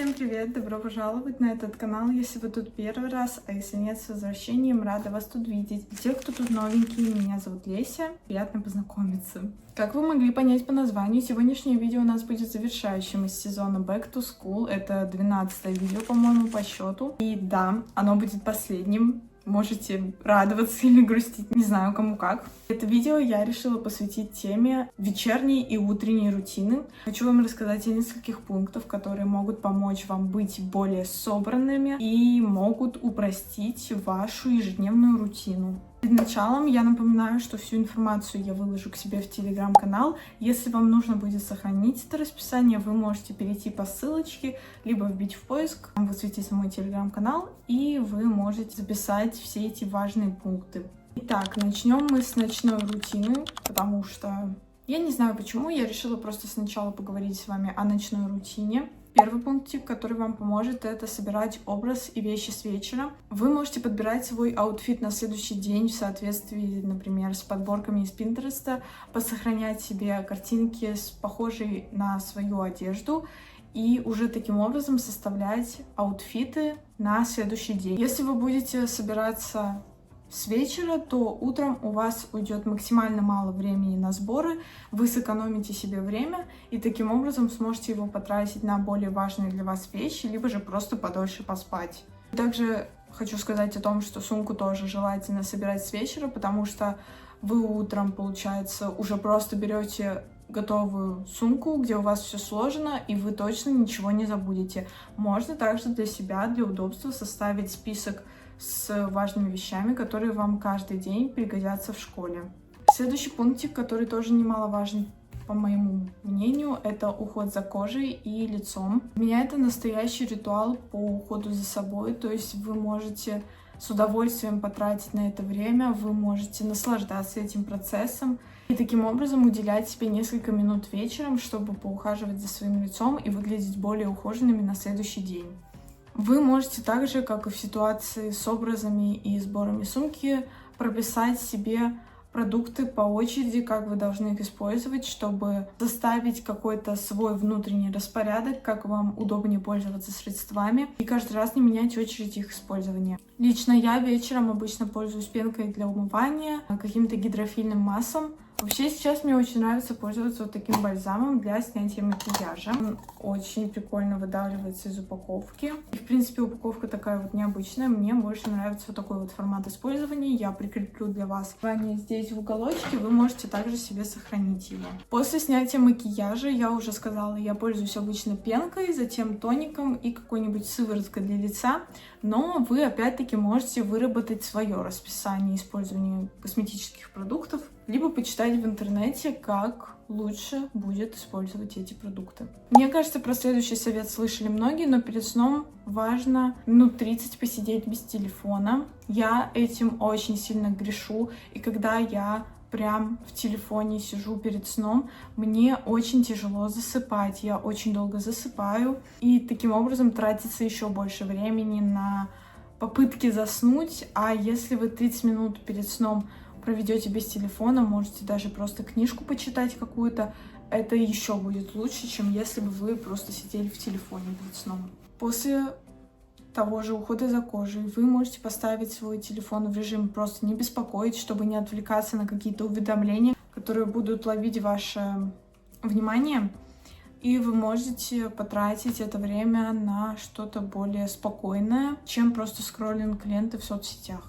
Всем привет! Добро пожаловать на этот канал, если вы тут первый раз, а если нет, с возвращением, рада вас тут видеть. Те, кто тут новенькие, меня зовут Леся, приятно познакомиться. Как вы могли понять по названию, сегодняшнее видео у нас будет завершающим из сезона Back to School. Это 12-е видео, по-моему, по счету. И да, оно будет последним. Можете радоваться или грустить, не знаю, кому как. Это видео я решила посвятить теме вечерней и утренней рутины. Хочу вам рассказать о нескольких пунктах, которые могут помочь вам быть более собранными и могут упростить вашу ежедневную рутину. Перед началом я напоминаю, что всю информацию я выложу к себе в телеграм-канал. Если вам нужно будет сохранить это расписание, вы можете перейти по ссылочке, либо вбить в поиск, там высветится мой телеграм-канал, и вы можете записать все эти важные пункты. Итак, начнем мы с ночной рутины, потому что я не знаю почему, я решила просто сначала поговорить с вами о ночной рутине. Первый пунктик, который вам поможет, это собирать образ и вещи с вечера. Вы можете подбирать свой аутфит на следующий день в соответствии, например, с подборками из Пинтереста, посохранять себе картинки, похожие на свою одежду, и уже таким образом составлять аутфиты на следующий день. Если вы будете собираться с вечера, то утром у вас уйдет максимально мало времени на сборы, вы сэкономите себе время и таким образом сможете его потратить на более важные для вас вещи, либо же просто подольше поспать. Также хочу сказать о том, что сумку тоже желательно собирать с вечера, потому что вы утром, получается, уже просто берете готовую сумку, где у вас все сложено, и вы точно ничего не забудете. Можно также для себя, для удобства составить список с важными вещами, которые вам каждый день пригодятся в школе. Следующий пунктик, который тоже немаловажен, по моему мнению, это уход за кожей и лицом. У меня это настоящий ритуал по уходу за собой, то есть вы можете с удовольствием потратить на это время, вы можете наслаждаться этим процессом и таким образом уделять себе несколько минут вечером, чтобы поухаживать за своим лицом и выглядеть более ухоженными на следующий день. Вы можете также, как и в ситуации с образами и сборами сумки, прописать себе продукты по очереди, как вы должны их использовать, чтобы составить какой-то свой внутренний распорядок, как вам удобнее пользоваться средствами, и каждый раз не менять очередь их использования. Лично я вечером обычно пользуюсь пенкой для умывания, каким-то гидрофильным маслом. Вообще сейчас мне очень нравится пользоваться вот таким бальзамом для снятия макияжа. Он очень прикольно выдавливается из упаковки. И, в принципе, упаковка такая вот необычная. Мне больше нравится вот такой вот формат использования. Я прикреплю для вас название здесь в уголочке. Вы можете также себе сохранить его. После снятия макияжа, я уже сказала, я пользуюсь обычно пенкой, затем тоником и какой-нибудь сывороткой для лица. Но вы опять-таки можете выработать свое расписание использования косметических продуктов, либо почитать в интернете, как лучше будет использовать эти продукты. Мне кажется, про следующий совет слышали многие, но перед сном важно минут 30 посидеть без телефона. Я этим очень сильно грешу, и когда я прям в телефоне сижу перед сном, мне очень тяжело засыпать, я очень долго засыпаю, и таким образом тратится еще больше времени на попытки заснуть, а если вы 30 минут перед сном проведете без телефона, можете даже просто книжку почитать какую-то, это еще будет лучше, чем если бы вы просто сидели в телефоне перед сном. После того же ухода за кожей вы можете поставить свой телефон в режим просто не беспокоить, чтобы не отвлекаться на какие-то уведомления, которые будут ловить ваше внимание, и вы можете потратить это время на что-то более спокойное, чем просто скроллинг ленты в соцсетях.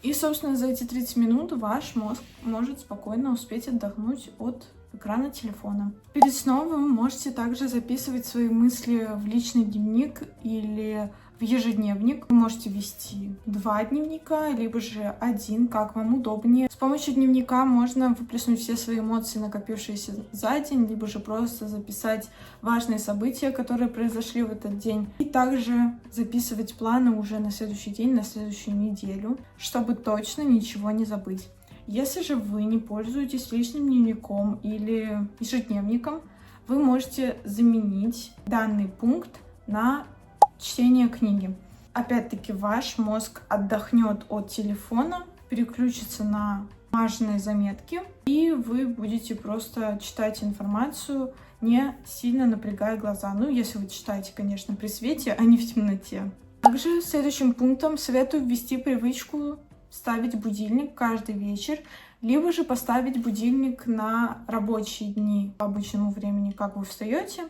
И, собственно, за эти 30 минут ваш мозг может спокойно успеть отдохнуть от экрана телефона. Перед сном вы можете также записывать свои мысли в личный дневник или в ежедневник. Вы можете вести 2 дневника, либо же 1, как вам удобнее. С помощью дневника можно выплеснуть все свои эмоции, накопившиеся за день, либо же просто записать важные события, которые произошли в этот день. И также записывать планы уже на следующий день, на следующую неделю, чтобы точно ничего не забыть. Если же вы не пользуетесь личным дневником или ежедневником, вы можете заменить данный пункт на чтение книги. Опять-таки ваш мозг отдохнет от телефона, переключится на важные заметки, и вы будете просто читать информацию не сильно напрягая глаза. Ну, если вы читаете, конечно, при свете, а не в темноте. Также следующим пунктом советую ввести привычку ставить будильник каждый вечер, либо же поставить будильник на рабочие дни по обычному времени, как вы встаете,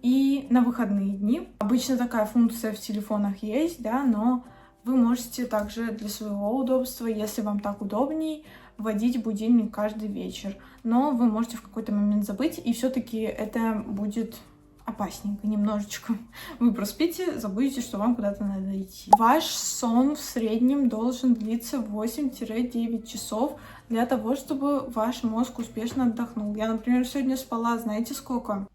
и на выходные дни. Обычно такая функция в телефонах есть, да, но вы можете также для своего удобства, если вам так удобней, вводить будильник каждый вечер. Но вы можете в какой-то момент забыть, и все-таки это будет опасненько немножечко. Вы проспите, забудете, что вам куда-то надо идти. Ваш сон в среднем должен длиться 8-9 часов для того, чтобы ваш мозг успешно отдохнул. Я, например, сегодня спала, знаете сколько?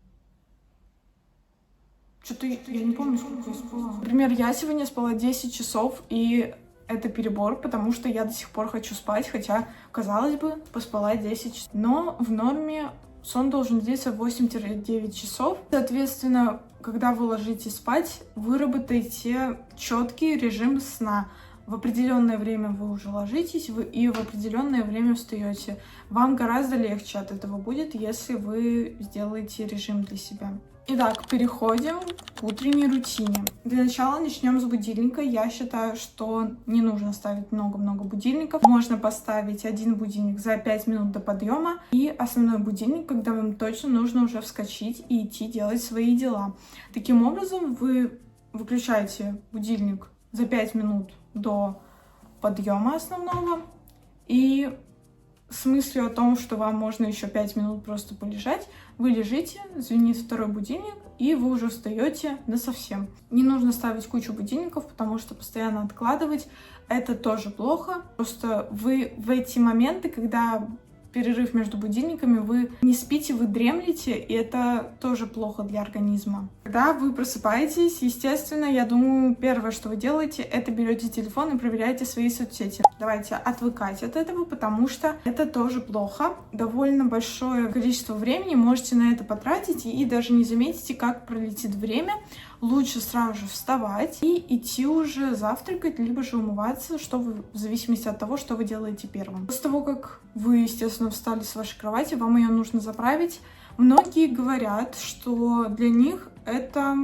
Что-то я не помню, сколько я спала. Например, я сегодня спала 10 часов, и это перебор, потому что я до сих пор хочу спать, хотя, казалось бы, поспала 10 часов. Но в норме сон должен длиться 8-9 часов. Соответственно, когда вы ложитесь спать, выработайте четкий режим сна. В определенное время вы уже ложитесь, и в определенное время встаете. Вам гораздо легче от этого будет, если вы сделаете режим для себя. Итак, переходим к утренней рутине. Для начала начнем с будильника. Я считаю, что не нужно ставить много-много будильников. Можно поставить один будильник за 5 минут до подъема и основной будильник, когда вам точно нужно уже вскочить и идти делать свои дела. Таким образом, вы выключаете будильник за 5 минут до подъема основного и с мыслью о том, что вам можно еще 5 минут просто полежать, вы лежите, звенит второй будильник, и вы уже встаете насовсем. Не нужно ставить кучу будильников, потому что постоянно откладывать это тоже плохо. Просто вы в эти моменты, когда перерыв между будильниками, вы не спите, вы дремлете, и это тоже плохо для организма. Когда вы просыпаетесь, естественно, я думаю, первое, что вы делаете, это берете телефон и проверяете свои соцсети. Давайте отвыкать от этого, потому что это тоже плохо. Довольно большое количество времени можете на это потратить и даже не заметите, как пролетит время. Лучше сразу же вставать и идти уже завтракать, либо же умываться, что вы, в зависимости от того, что вы делаете первым. После того, как вы, естественно, встали с вашей кровати, вам ее нужно заправить. Многие говорят, что для них это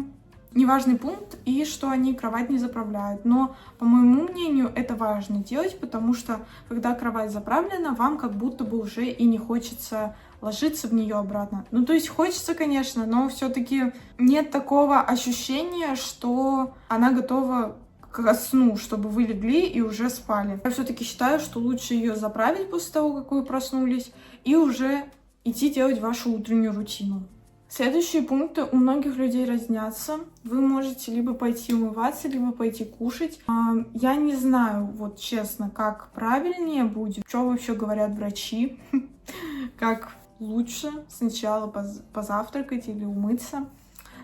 неважный пункт и что они кровать не заправляют. Но, по моему мнению, это важно делать, потому что, когда кровать заправлена, вам как будто бы уже и не хочется ложиться в нее обратно. Ну, то есть хочется, конечно, но все-таки нет такого ощущения, что она готова к сну, чтобы вы легли и уже спали. Я все-таки считаю, что лучше ее заправить после того, как вы проснулись, и уже идти делать вашу утреннюю рутину. Следующие пункты у многих людей разнятся. Вы можете либо пойти умываться, либо пойти кушать. Я не знаю, вот честно, как правильнее будет, что вообще говорят врачи, как лучше сначала позавтракать или умыться.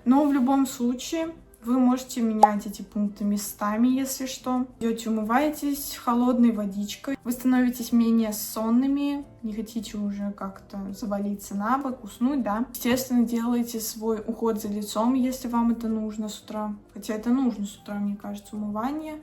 Но в любом случае вы можете менять эти пункты местами, если что. Идете, умываетесь холодной водичкой. Вы становитесь менее сонными, не хотите уже как-то завалиться на бок, уснуть, да. Естественно, делаете свой уход за лицом, если вам это нужно с утра. Хотя это нужно с утра, мне кажется, умывание.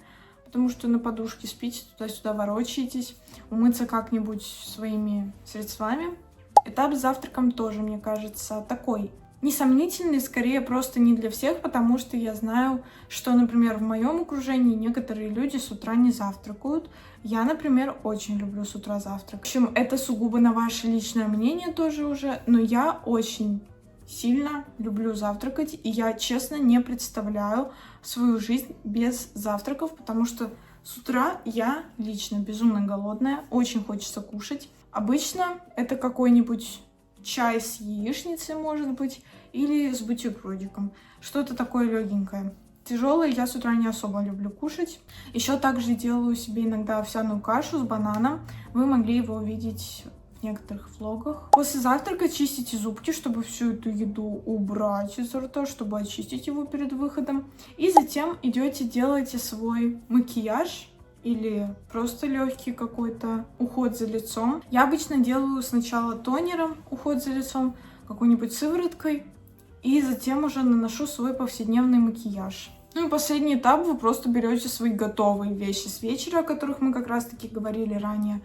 Потому что на подушке спите, туда-сюда ворочаетесь. Умыться как-нибудь своими средствами. Этап с завтраком тоже, мне кажется, такой несомнительный, скорее просто не для всех, потому что я знаю, что, например, в моем окружении некоторые люди с утра не завтракают. Я, например, очень люблю с утра завтрак. В общем, это сугубо на ваше личное мнение тоже уже, но я очень сильно люблю завтракать, и я, честно, не представляю свою жизнь без завтраков, потому что с утра я лично безумно голодная, очень хочется кушать. Обычно это какой-нибудь чай с яичницей, может быть, или с бутербродиком. Что-то такое легенькое. Тяжелое я с утра не особо люблю кушать. Еще также делаю себе иногда овсяную кашу с бананом. Вы могли его увидеть в некоторых влогах. После завтрака чистите зубки, чтобы всю эту еду убрать изо рта, чтобы очистить его перед выходом. И затем идете, делаете свой макияж или просто легкий какой-то уход за лицом. Я обычно делаю сначала тонером уход за лицом, какой-нибудь сывороткой, и затем уже наношу свой повседневный макияж. Ну и последний этап, вы просто берете свои готовые вещи с вечера, о которых мы как раз таки говорили ранее.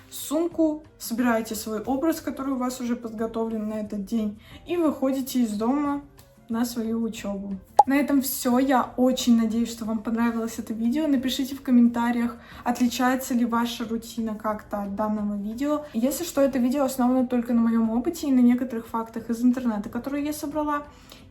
сумку, собираете свой образ, который у вас уже подготовлен на этот день, и выходите из дома на свою учебу. На этом все. Я очень надеюсь, что вам понравилось это видео. Напишите в комментариях, отличается ли ваша рутина как-то от данного видео. Если что, это видео основано только на моем опыте и на некоторых фактах из интернета, которые я собрала.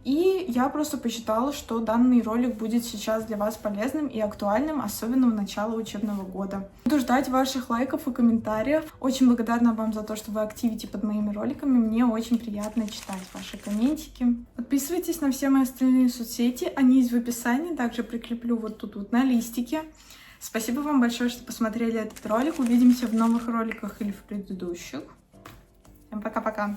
И я просто посчитала, что данный ролик будет сейчас для вас полезным и актуальным, особенно в начало учебного года. Буду ждать ваших лайков и комментариев. Очень благодарна вам за то, что вы активите под моими роликами. Мне очень приятно читать ваши комментики. Подписывайтесь на все мои остальные соцсети, они есть в описании. Также прикреплю вот тут вот на листике. Спасибо вам большое, что посмотрели этот ролик. Увидимся в новых роликах или в предыдущих. Всем пока-пока!